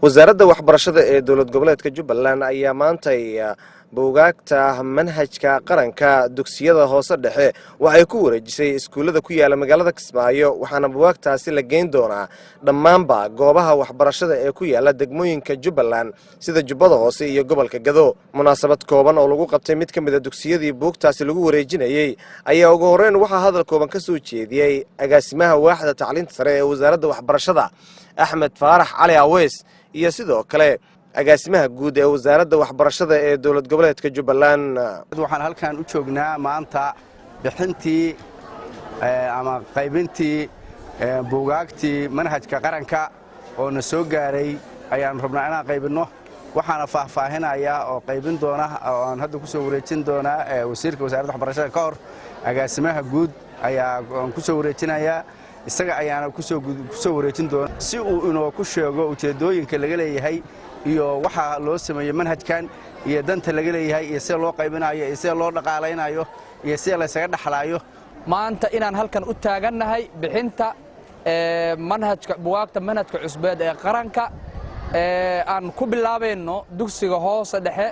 wasaaradda waxbarashada ee dowlad goboleedka Jubbaland ayaa maantay buugaagta manhajka qaranka dugsiyada hoose dhexe waxay ku wareejisay iskuulada ku yaala magaalada Kismaayo waxaana buugaagtaasi la geyn doonaa dhammaanba goobaha waxbarashada ee ku yaala degmooyinka Jubbaland sida Jubbada Hoose iyo gobolka Gado. Munaasabad kooban oo lagu qabtay mid ka mid ah dugsiyadii buugtaasi lagu wareejinayay ayaa ugu horreyn waxa hadal kooban ka soo jeediyay agaasimaha waaxda tacliinta sare ee wasaaradda waxbarashada Axmed Faarax Cali Aweys iyo sidoo kale agaasimaha guud ee wasaaradda waxbarashada ee dowlad goboleedka Jubbaland. waxaan halkan u joognaa maanta bixintii ama qaybintii buugaagtii manhajka qaranka oo na soo gaaray ayaan rabnaa inaan qaybino. waxaana faahfaahinayaa oo qaybin doona oo aan hadda ku soo wareejin doona wasiirka wasaaradda waxbarashada ka hor agaasimaha guud ayaa ku soo wareejinaya isaga ayaana ku soo wareejin doona si uu inoo ku sheego ujeedooyinka laga leeyahay iyo waxa loo sameeyay manhajkan iyo danta laga leeyahay iyo sida loo qaybinayo iyo sida loo dhaqaaleynayo iyo sida la isaga dhaxlaayo. maanta inaan halkan u taagannahay bixinta manhajka buugaagta manhajka cusbeed ee qaranka aan ku bilaabayno dugsiga hoose dhexe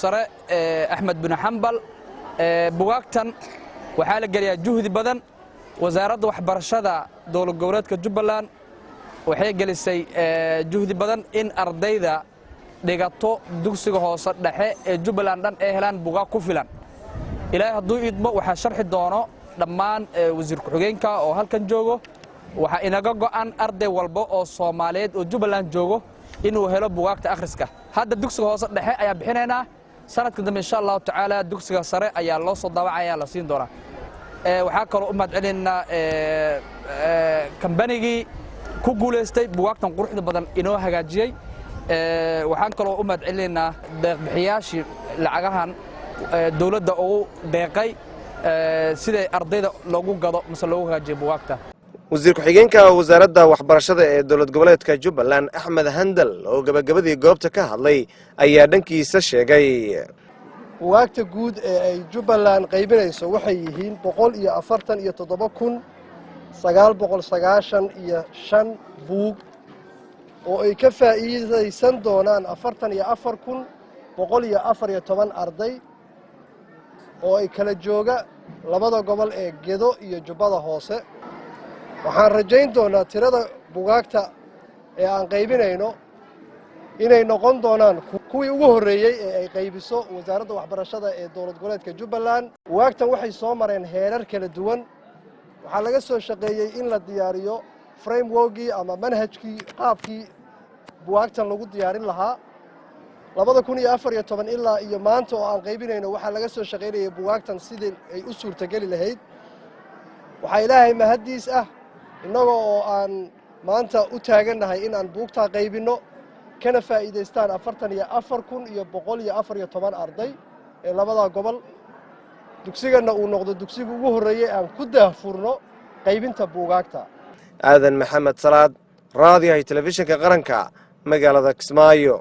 sare Axmed bin Xambal. buugaagtan waxaa la galiyaa juhdi badan. wasaaradda waxbarashada dowlad goboleedka Jubbaland waxay gelisay juhdi badan in ardayda dhigato dugsiga hoose dhexe ee Jubbaland dhan ay helaan buugaag ku filan. ilaahay hadduu idmo waxaa sharxi doono dhammaan wasiir ku-xigeenka oo halkan joogo. waxaa inaga go'an arday walba oo Soomaaliyeed oo Jubbaland joogo inuu helo buugaagta akhriska. hadda dugsiga hoose dhexe ayaa bixinaynaa. sanadka dambe insha Allah tacaala dugsiga sare ayaa loo soo daawacaya la siin doonaa. waxaa kaloo u mahadcelinaa kambanigii ku guuleystay buugaagtan quruxda badan inoo hagaajiyay. waxaan kaloo u mahadcelinaa deeq-bixiyaashii lacagahan dawladda ugu deeqay siday ardayda loogu gado mise loogu hagaajiyo buugaagta. wasiir ku-xigeenka wasaaradda waxbarashada ee dowlad goboleedka Jubbaland Axmed Handal oo gabagabadii goobta ka hadlay ayaa dhankiisa sheegay buugaagta guud ee ay Jubbaland qaybinayso waxay yihiin 147,995 buug oo ay ka faa'iideysan doonaan 44,114 arday oo ay kala jooga labada gobol ee Gedo iyo Jubbada Hoose. waxaan rajayn doonaa tirada buugaagta ee aan qaybinayno inay noqon doonaan kuwii ugu horreeyay ee ay qaybiso wasaaradda waxbarashada ee dowlad goboleedka Jubbaland. buugaagtan waxay soo mareen heerar kala duwan. waxaa laga soo shaqeeyay in la diyaariyo frameworkii ama manhajkii qaabkii buugaagtan lagu diyaarin lahaa 2014 ilaa iyo maanta oo aan qaybinayno waxaa laga soo shaqeynayay buugaagtan sidii ay u suurtageli lahayd. waxaa ilaahay mahadiis ah innagoo oo aan maanta u taagannahay in aan buugtaa qaybinno kana faa'iidaystaan 44,114 arday ee labada gobol. dugsigana uu noqdo dugsiga ugu horreeyay aan ku daahfurno qaybinta buugaagta. aadan maxamed salaad raadiyaha telefishinka qaranka magaalada Kismaayo.